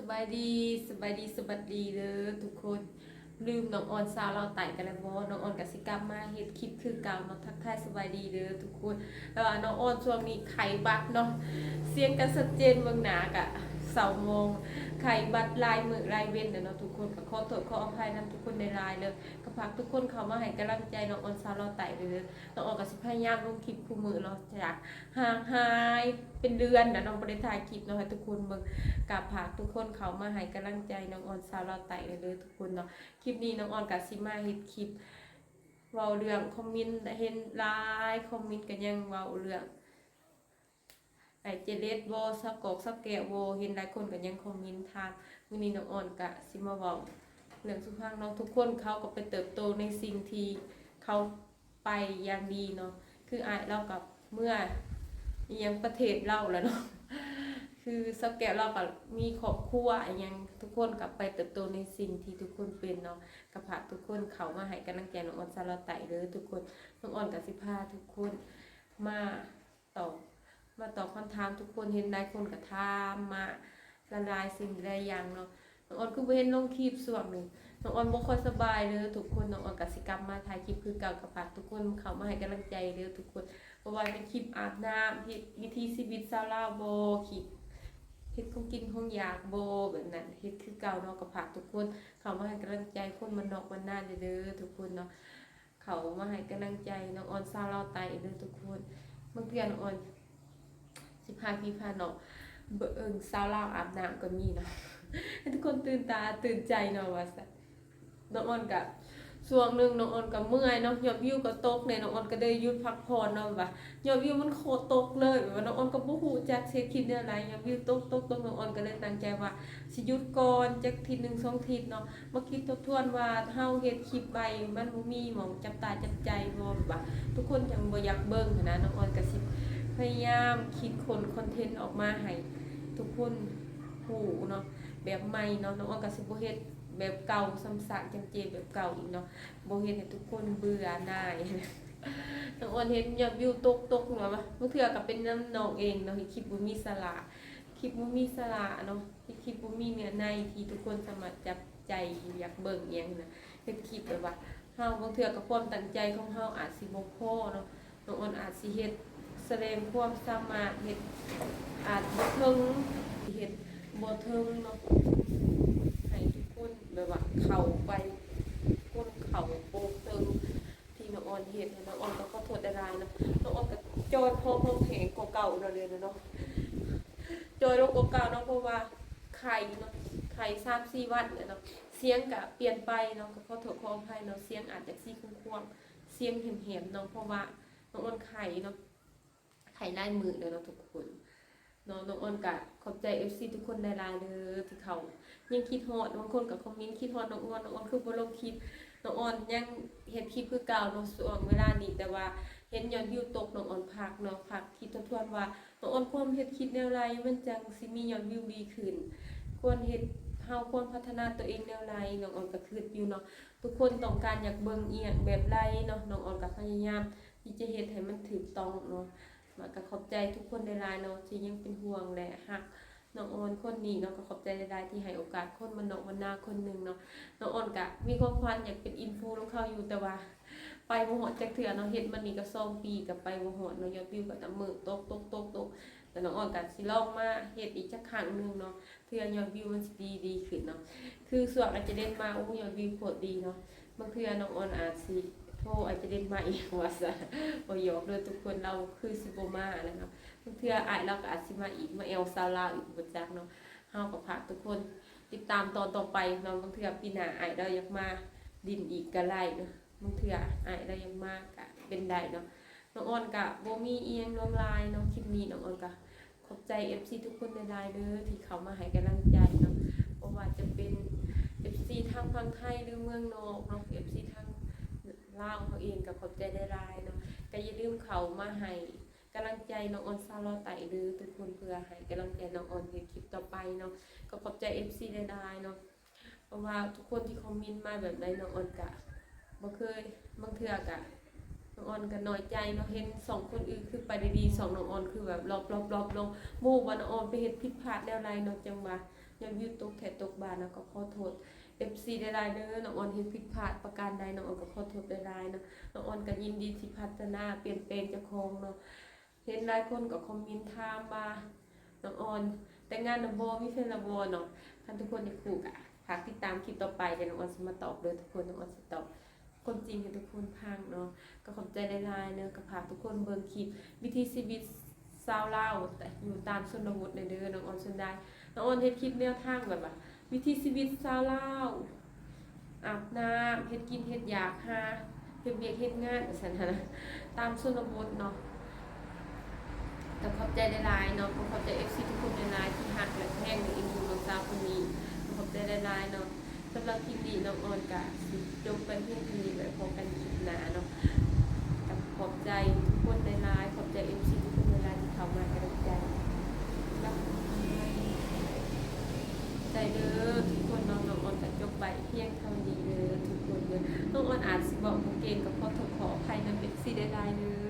บายดีสบายดีสบัสดีเด้อทุกคนลืมน้องออนซาวเราไต่กันแล้วบ่น้องออนกับสิกลับมาเฮ็ดคลิปคือเก่าเนาะทักทายสบายดีเด้อทุกคนแล้วน้องออนช่วงนี้ไขบัตรเนาะเสียงกันชัดเจนเบิ่งหน้ากะเสาโมงไขบัตรลายมือลายเว้นเนาะทุกคนก็ขอโทษขออภัยนำทุกคนในไลน์เลยก็ฝากทุกคนเข้ามาให้กำลังใจน้องออนซาวเราไต่เด้อน้องออนก็สิพยายามลงคลิปคู่มือเนาะจากห่างหายเป็นเดือนนะน้องบ่ได้ถ่ายคลิปเนาะให้ทุกคนเบิ่ง กับผากทุกคนเขามาให้กำลังใจน้องออนสาวเราไต่เลยทุกคนเนาะคลิปนี้น้องออนกับซิมาเฮ็ดคลิปเว้าเรื่องคอมเมนต์เห็นหลายคอมเมนต์กันยังเว้าเรื่องไอเจเลสโวสกอกสแกโวเห็นหลายคนกันยังคอมเมนต์ทางมื้อนี้น้องออนกับซิมาเว้าเรื่องสุภาพน้องทุกคนเขาก็ไปเติบโตในสิ่งที่เขาไปอย่างดีเนาะคืออายเรากับเมื่อยังประเทศเราแล้วเนาะ คือสแกลเราก็มีครอบครัวอย่างทุกคนกลับไปเติบโตในสิ่งที่ทุกคนเป็นเนาะกับผากทุกคนเขามาให้กำลังใจน้องออนซาลาไต่เลยทุกคนน้องออนกับสิพาทุกคนมาตอบคำถามทุกคนเห็นได้คนกับถามมาละลายสิ่งใดอย่างเนาะน้องออนคือเห็นลงคลิปส่วนหนึ่งน้องออนบ่ค่อยสบายเลยทุกคนน้องออนกับสิกรรมมาถ่ายคลิปคือเก่ากับผากทุกคนเขามาให้กำลังใจเลยทุกคนเพราะว่าเป็นคลิปอาบน้ำวิธีชีวิตชาวลาวโบคลิปเฮ็ดของกินของอยากโบแบบนั้นเฮ็ดคือเก่าเนาะกับผากทุกคนเขามาให้กำลังใจคนมันนอกมันหน้าเด้อทุกคนเนาะเขามาให้กำลังใจน้องออนซาลาวไตเด้อทุกคนเมื่อกี้น้องออนสิพาพี่พาน้องเบิ่งสาวลาวอาบน้ำก็มีเนาะ ให้ทุกคนตื่นตาตื่นใจเนาะว่าซะน้องออนกับช่วงหนึ่งน้องออนกับเมื่อยเนาะยอดวิวก็ตกเนี่ยน้องออนก็ได้หยุดพักผ่อนเนาะว่ายอดวิวมันโคตรตกเลยว่าน้องออนก็บ่ฮู้จักเฮ็ดคลิปแนวใดยอดวิวตกน้องออนก็เลยตั้งใจว่าสิหยุดก่อนจักทีนึง2ทีเนาะมาคิดทบทวนว่าเฮาเฮ็ดคลิปไปมันบ่มีหม้องจับตาจับใจบ่ว่าทุกคนจังบ่อยากเบิ่งนะน้องออนก็สิพยายามคิดคอนเทนต์ออกมาให้ทุกคนฮู้เนาะแบบใหม่เนาะน้องออนก็สิบ่เฮ็ดแบบเก่าซ้ำซากจังเจแบบเก่าอีกเนาะบ่เฮ็ดให้ทุกคนเบื่อหน่าย น้องออนเห็นยอดวิวตกเนาะบางเทื่อก็เป็นน้ำน้องเองเนาะคลิปบ่มีสาระคลิปบ่มีสาระเนาะคลิปบ่มีเนื้อในที่ทุกคนสามารถจับใจอยากเบิ่งอิหยังนะเฮ็ดคลิปแบบว่าเฮาบางเทื่อก็ความตั้งใจของเฮาอาจสิบ่พอเนาะน้องออนอาจสิเฮ็ดแสดงความสามารถเฮ็ดอาจบ่ถึงเฮ็ดบ่ถึงเนาะให้ทุกคนแบบว่าเข้าไปคนเข้าโปกเติงที่น้องออนเฮ็ดน้องออนก็ขอโทษหลายๆเนาะน้องออนก็จอยพอเพลงเก่าๆเนาะเลยเนาะจอยลงเก่าๆเนาะเพราะว่าไข่เนาะไข่3-4 วันเนี่ยเนาะเสียงก็เปลี่ยนไปเนาะก็ขอโทษขออภัยเนาะเสียงอาจจะซี่ควงๆเสียงแหบๆเนาะเพราะว่าน้องออนไข่เนาะไข่ลายมือเลยเนาะทุกคนเนาะน้องออนก็ขอบใจ FC ทุกคนหลายๆเด้อที่เขายังคิดฮอดบางคนก็คอมเมนต์คิดฮอดน้องออนคือบ่ลงคลิปน้องออนยังเฮ็ดคลิปคือเก่าเนาะช่วงเวลานี้แต่ว่าเห็นยอดวิวตกน้องออนพักเนาะพักคิดทบทวนว่าน้องออนควรเฮ็ดคลิปแนวใดมันจังสิมียอดวิวดีขึ้นควรเฮ็ดเฮาควรพัฒนาตัวเองแนวใดน้องออนก็คิดอยู่เนาะทุกคนต้องการอยากเบิ่งอีหยังแบบใดเนาะน้องออนก็พยายามที่จะเฮ็ดให้มันถูกต้องเนาะมาก็ขอบใจทุกคนหลายๆเนาะที่ยังเป็นห่วงและฮักน้องออนคนนี้เนาะก็ขอบใจหลายๆที่ให้โอกาสคนมันนอกมันนาคนหนึงเนาะน้องออนก็มีความฝันอยากเป็นอินฟูนำเขาอยู่แต่ว่าไปบ่ฮอดจักเทื่อเนาะเฮ็ดมันนี่ก็2 ปีก็ไปบ่ฮอดเนาะยอดวิวก็นํมือตกแต่น้องออนก็สิลองมาเฮ็ดอีกจักครั้งนึงเนาะเพื่อยอดวิวมันสิดีขึ้นเนาะคือส่วนอาจจะเด่นมาโอ้ยอดวิวโคตรดีเนาะบางเทื่อน้องออนอาจสิโทรอาจจะเด่นมาอีกว่าซะบ่หยอกเด้อทุกคนเราคือสิบ่มานะครับบางเทื่ออ้ายเราก็อาจสิมาอีกมาแอลซาวลาวอีกบ่จักเนาะเฮาก็ฝากทุกคนติดตามตอนต่อไปเนาะบางเทื่อปีหน้าอ้ายเราอยากมาดินอีกก็ได้เนาะบางเทื่ออ้ายเรายังมาก็เป็นได้เนาะน้องออนก็บ่มีอีหยังลวงลายเนาะคลิปนี้น้องออนก็ขอบใจ FC ทุกคนหลายๆเด้อที่เข้ามาให้กำลังใจเนาะบ่ว่าจะเป็น FC ทางฝั่งไทยหรือเมืองนอกเนาะ FC ทางลาวเขาเองก็ขอบใจหลายๆเนาะก็อย่าลืมเข้ามาให้กำลังใจน้องออนซาลอไต่เด้อทุกคนเพื่อให้กำลังใจน้องออนในคลิปต่อไปเนาะก็ขอบใจ FC หลายๆเนาะเพราะว่าทุกคนที่คอมเมนต์มาแบบใดน้องออนก็บ่เคยบางเทื่อก็น้องออนก็น้อยใจเนาะเห็น2คนอื่นคือไปได้ดี2น้องออนคือแบบลบลงหมู่ว่าน้องออนไปเฮ็ดผิดพลาดแนวใดเนาะจังว่า ยังวิวตกแถตกบานนะก็ขอโทษ FC ได้หลายเด้อน้องออนเฮ็ดผิดพลาดประการใดน้องออนก็ขอโทษได้หลายเนาะน้องออนก็ยินดีที่พัฒนาเปลี่ยนแปลงเจ้าของเนาะเห็นหลายคนก็คอมเมนต์ถามมาน้องออนแต่งงานน่ะบ่มีแฟนและบ่เนาะคันทุกคนอยากรู้ก็ฝากติดตามคลิปต่อไปเดี๋ยวน้องออนสิมาตอบเด้อทุกคนน้องออนสิตอบความจริงให้ทุกคนฟังเนาะก็ขอบใจหลายๆเนาะก็ฝากทุกคนเบิ่งคลิปวิถีชีวิตชาวลาวแต่อยู่ตามชนบทเด้อน้องออนสนได้น้องออนเฮ็ดคลิปแนวทางแบบว่าวิถีชีวิตชาวลาวอาบน้ำเฮ็ดกินเฮ็ดอยากหาเฮ็ดเวียกเฮ็ดงานว่าซั่นนะตามชนบทเนาะแต่ขอบใจหลายๆเนาะขอบใจ FC ทุกคนหลายๆที่ฮักและแพงในเอ็นดูน้องสาวคนนี้ขอบใจหลายๆเนาะสำหรับคลิปนี้น้องออนก็สิจบไปเพียงเท่านี้ไว้พบกันคลิปหน้าเนาะกับขอบใจทุกคนหลายๆขอบใจ FC ทุกคนหลายๆที่เข้ามากำลังใจรักใจเด้อทุกคนน้องออนก็จบไปเพียงเท่านี้เด้อทุกคนเด้อน้องออนอาจสิบอกบ่เก่งก็ขอโทษขออภัยนำ FC หลายๆเด้อ